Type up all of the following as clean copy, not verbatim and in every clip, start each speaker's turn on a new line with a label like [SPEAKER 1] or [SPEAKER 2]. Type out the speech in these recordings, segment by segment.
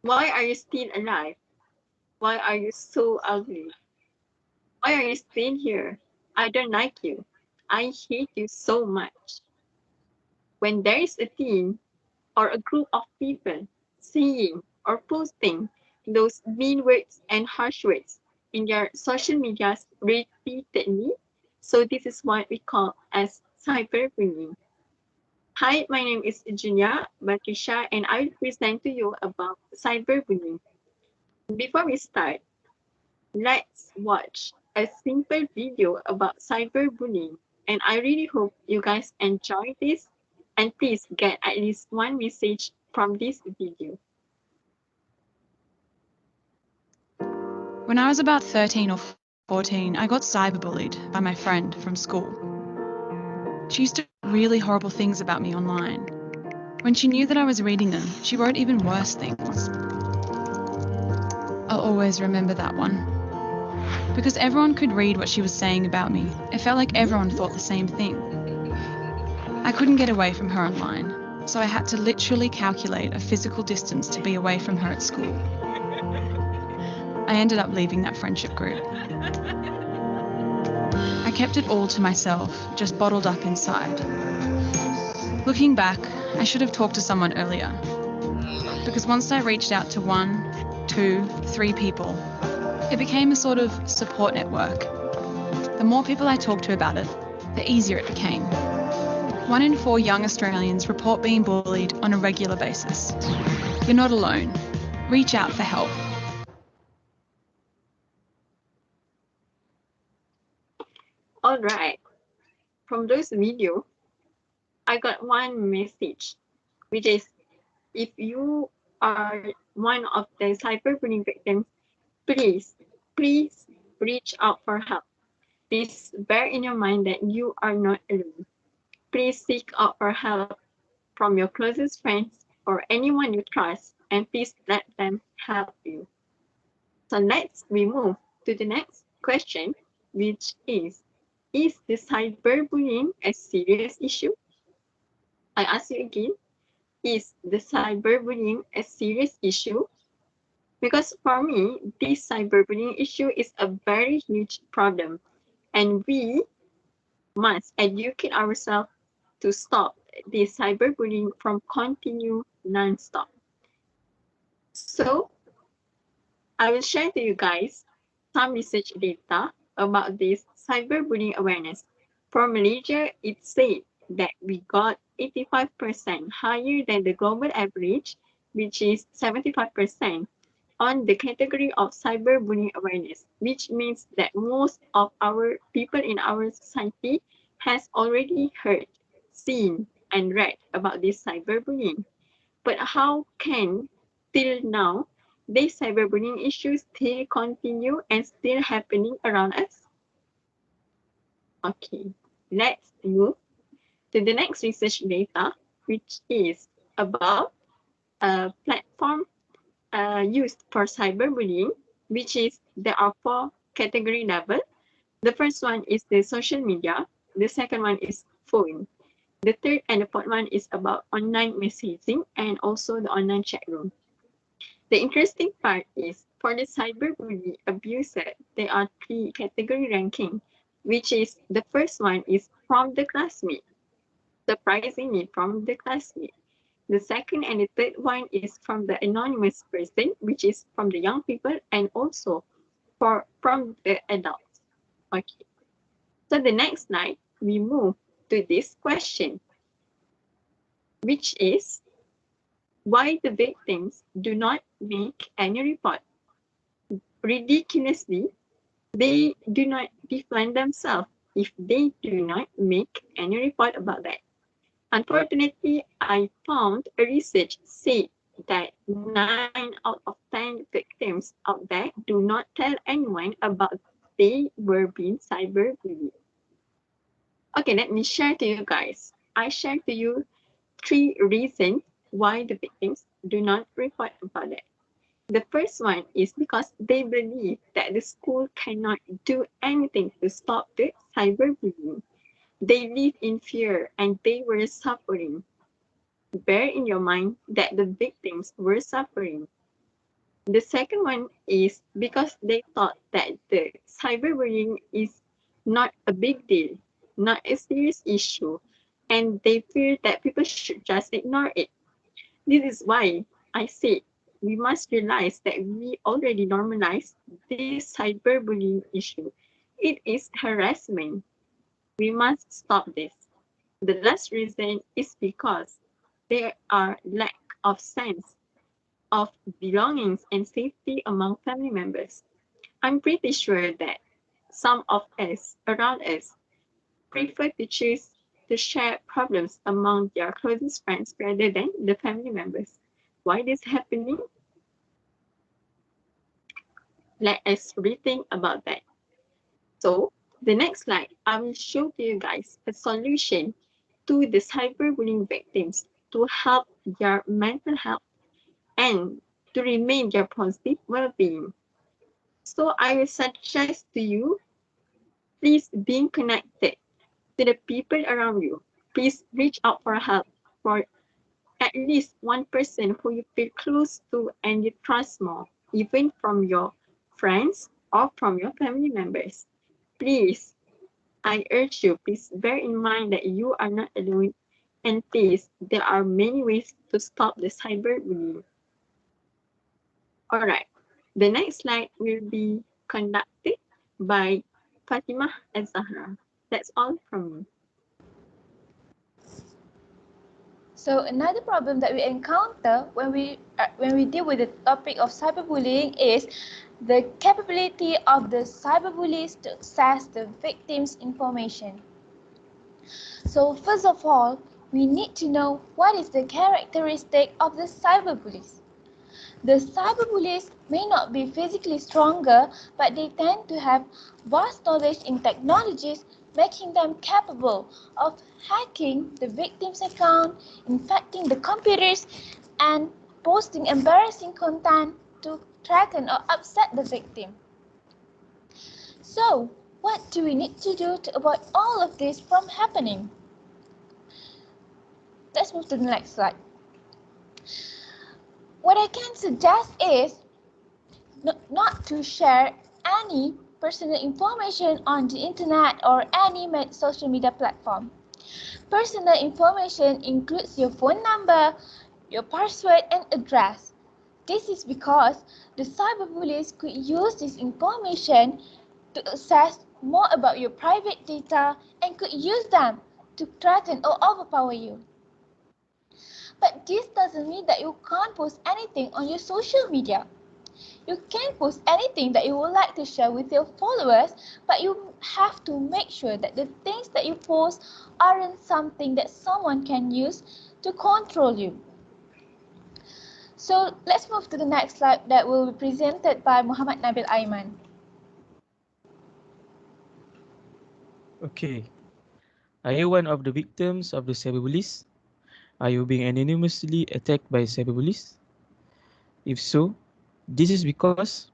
[SPEAKER 1] Why are you still alive? Why are you so ugly? Why are you still here? I don't like you. I hate you so much. When there is a teen or a group of people saying or posting those mean words and harsh words in their social medias repeatedly, so this is what we call as cyberbullying. Hi, my name is Julia Batrisyia, and I will present to you about cyberbullying. Before we start, let's watch a simple video about cyberbullying. And I really hope you guys enjoy this. And please get at least one message from this video.
[SPEAKER 2] When I was about 13 or 14, I got cyberbullied by my friend from school. She used to write really horrible things about me online. When she knew that I was reading them, she wrote even worse things. I'll always remember that one. Because everyone could read what she was saying about me, it felt like everyone thought the same thing. I couldn't get away from her online, so I had to literally calculate a physical distance to be away from her at school. I ended up leaving that friendship group. I kept it all to myself, just bottled up inside. Looking back, I should have talked to someone earlier. Because once I reached out to 1, 2, 3 people, it became a sort of support network. The more people I talked to about it, the easier it became. 1 in 4 young Australians report being bullied on a regular basis. You're not alone. Reach out for help.
[SPEAKER 1] All right, from this video, I got one message, which is if you are one of the cyberbullying victims, please reach out for help. Please bear in your mind that you are not alone. Please seek out for help from your closest friends or anyone you trust, and please let them help you. So let's we move to the next question, which is the cyberbullying a serious issue? I ask you again, is the cyberbullying a serious issue? Because for me, this cyberbullying issue is a very huge problem, and we must educate ourselves to stop this cyberbullying from continue non-stop. So I will share to you guys some research data about this cyberbullying awareness. For Malaysia, it said that we got 85% higher than the global average, which is 75%, on the category of cyberbullying awareness, which means that most of our people in our society has already heard, seen, and read about this cyberbullying. But how can, till now, these cyberbullying issues still continue and still happening around us? Okay, let's move to the next research data, which is about a platform used for cyberbullying, which is there are 4 category level. The first one is the social media. The second one is phone. The third and the fourth one is about online messaging and also the online chat room. The interesting part is for the cyberbully abuser, there are 3 category ranking, which is the first one is from the classmate, surprisingly from the classmate. The second and the third one is from the anonymous person, which is from the young people, and also from the adults. Okay. So the next slide, we move to this question, which is why the victims do not make any report. Ridiculously, they do not defend themselves if they do not make any report about that. Unfortunately, I found a research said that 9 out of 10 victims out there do not tell anyone about they were being cyberbullied. Okay, let me share to you guys. I share to you 3 reasons why the victims do not report about it. The first one is because they believe that the school cannot do anything to stop the cyberbullying. They live in fear and they were suffering. Bear in your mind that the victims were suffering. The second one is because they thought that the cyberbullying is not a big deal, not a serious issue, and they fear that people should just ignore it. This is why I say we must realize that we already normalized this cyberbullying issue. It is harassment. We must stop this. The last reason is because there are lack of sense of belongings and safety among family members. I'm pretty sure that some of us around us prefer to choose to share problems among their closest friends rather than the family members. Why this happening? Let us rethink about that. So, the next slide, I will show to you guys a solution to the cyberbullying victims to help their mental health and to remain their positive well-being. So I will suggest to you, please being connected to the people around you. Please reach out for help for at least one person who you feel close to and you trust more, even from your friends or from your family members. Please, I urge you, please bear in mind that you are not alone, and please, there are many ways to stop the cyberbullying. All right, the next slide will be conducted by Fatimah and Zahra. That's all from me.
[SPEAKER 3] So another problem that we encounter when we deal with the topic of cyberbullying is the capability of the cyberbullies to access the victim's information. So first of all, we need to know what is the characteristic of the cyberbullies. The cyberbullies may not be physically stronger, but they tend to have vast knowledge in technologies, making them capable of hacking the victim's account, infecting the computers, and posting embarrassing content to threaten or upset the victim. So, what do we need to do to avoid all of this from happening? Let's move to the next slide. What I can suggest is not to share any personal information on the internet or any social media platform. Personal information includes your phone number, your password, and address. This is because the cyberbullies could use this information to access more about your private data and could use them to threaten or overpower you. But this doesn't mean that you can't post anything on your social media. You can post anything that you would like to share with your followers, but you have to make sure that the things that you post aren't something that someone can use to control you. So let's move to the next slide that will be presented by Mohamad Nabil Aiman.
[SPEAKER 4] Okay. Are you one of the victims of the cyberbullies? Are you being anonymously attacked by cyberbullies? If so, this is because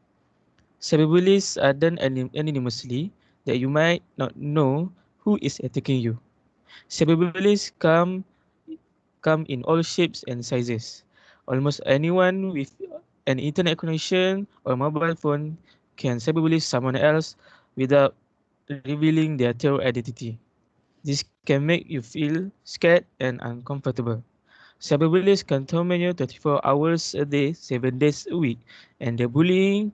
[SPEAKER 4] cyberbullies are done anonymously that you might not know who is attacking you. Cyberbullies come in all shapes and sizes. Almost anyone with an internet connection or mobile phone can cyberbully someone else without revealing their true identity. This can make you feel scared and uncomfortable. Cyberbullies can torment you 24 hours a day, 7 days a week, and the bullying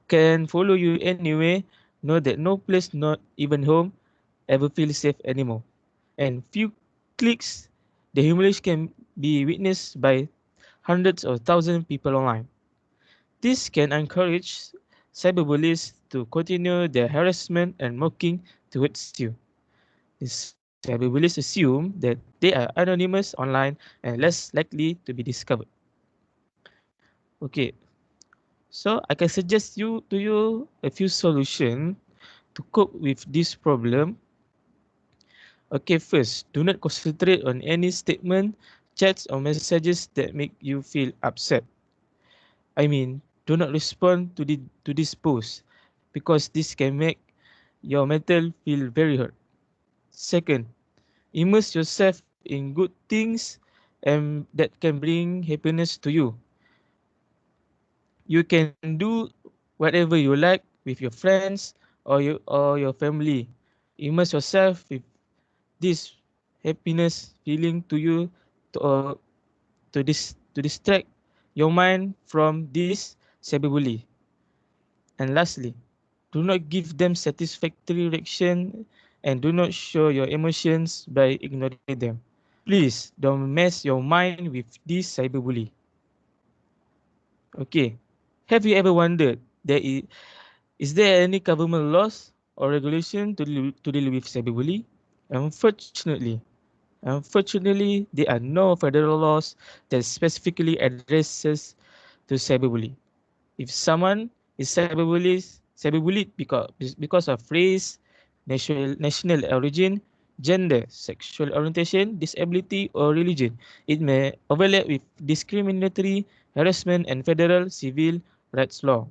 [SPEAKER 4] can follow you anywhere. Know that no place, not even home, ever feels safe anymore. And few clicks, the humiliation can be witnessed by hundreds or thousands of people online. This can encourage cyberbullies to continue their harassment and mocking towards you. The cyberbullies assume that they are anonymous online and less likely to be discovered. Okay, so I can suggest you a few solutions to cope with this problem. Okay, first, do not concentrate on any statement, chats, or messages that make you feel upset. I mean, do not respond to this post because this can make your mental feel very hurt. Second, immerse yourself in good things and that can bring happiness to you. You can do whatever you like with your friends or your family. Immerse yourself with this happiness feeling to you to distract your mind from this cyberbully. And lastly, do not give them satisfactory reaction and do not show your emotions by ignoring them. Please don't mess your mind with this cyberbully. Okay. Have you ever wondered is there any government laws or regulation to deal with cyberbully? Unfortunately, Unfortunately, there are no federal laws that specifically addresses to cyberbullying. If someone is cyberbullied because of race, national origin, gender, sexual orientation, disability, or religion, it may overlap with discriminatory harassment and federal civil rights law.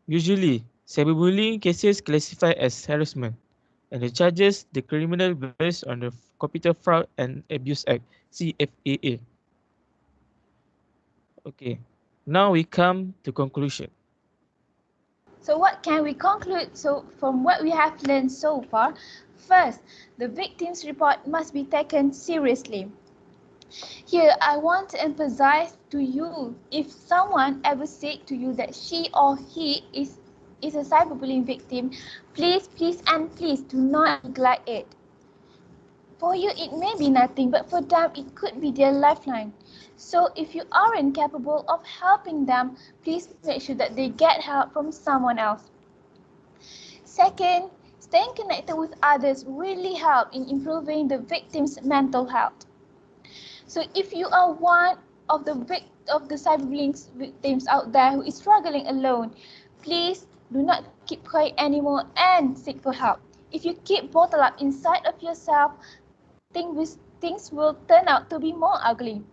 [SPEAKER 4] Usually, cyberbullying cases classify as harassment, and the charges the criminal based on the Computer Fraud and Abuse Act (CFAA). Okay, now we come to conclusion.
[SPEAKER 3] So what can we conclude from what we have learned so far? First, the victim's report must be taken seriously. Here, I want to emphasize to you, if someone ever said to you that she or he is a cyberbullying victim, please do not neglect it. For you, it may be nothing, but for them, it could be their lifeline. So if you aren't capable of helping them, please make sure that they get help from someone else. Second, staying connected with others really helps in improving the victim's mental health. So if you are one of the cyberbullying victims out there who is struggling alone, please do not keep quiet anymore and seek for help. If you keep bottled up inside of yourself, things will turn out to be more ugly.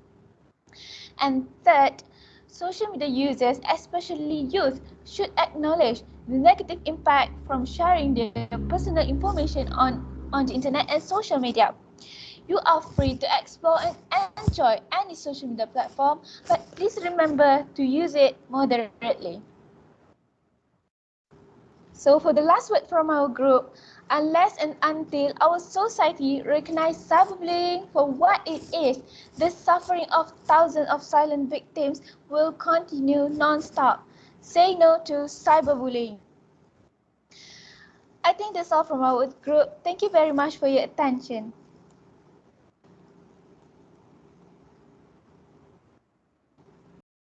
[SPEAKER 3] And third, social media users, especially youth, should acknowledge the negative impact from sharing their personal information on the internet and social media. You are free to explore and enjoy any social media platform, but please remember to use it moderately. So for the last word from our group, unless and until our society recognizes cyberbullying for what it is, the suffering of thousands of silent victims will continue non-stop. Say no to cyberbullying. I think that's all from our group. Thank you very much for your attention.